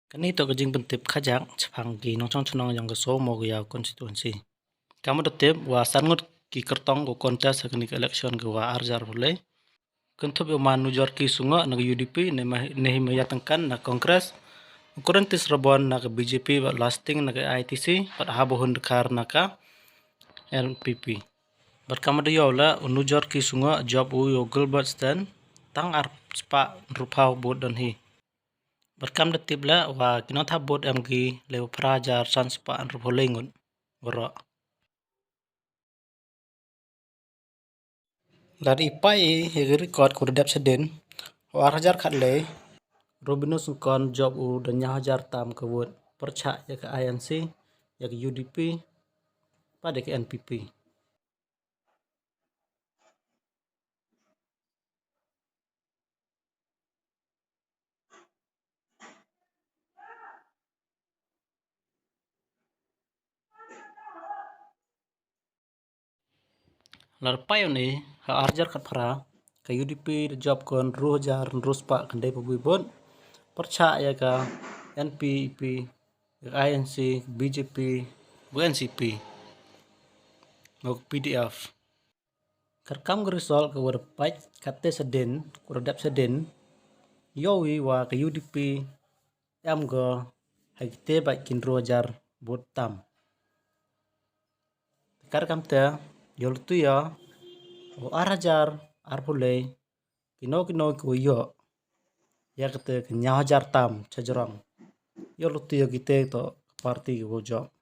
Kanito kajing bentip kajak chapangki nongchong chunong yang keso mo gaya konstituensi. Kamu detip wa sangut ki kertong go kontes ke election ke wa arjar boleh. Kentup yo manu jor ki sunga na UDP nehi mayatangkan na kongres. Kurentis rabon na ke BJP wa lasting na ke ITC pat habohun dekar na ka LPP. Berkamu de yola unujor ki sunga job u yo Gilbert Stand tang ar spa rupau bod dan hi. Berkam de tibla wa kinot habot amgi lew prajar sanspa an rupolengun wara. Dari ipai hegi record kurdap sedin wa hajar khatle Robinus kon job u dan hajar tam kewut percha ya ke INC ya ke UDP pada ke NPP. Larpai ni ha arjar kat phara ke UDP job kon rujar ruspa kandai pabibon percha ya ke NPP INC BJP NCP ngok PDF kerkam gerisol ke wordpage kate sedin kurdap sedin yowi wa ke UDP am go haite ba kin rujar botam karkam te yol tu ya o arajar arpule kino ko yo ya kete kenya hajar tam chajrong yol tu ya kite to parti go jo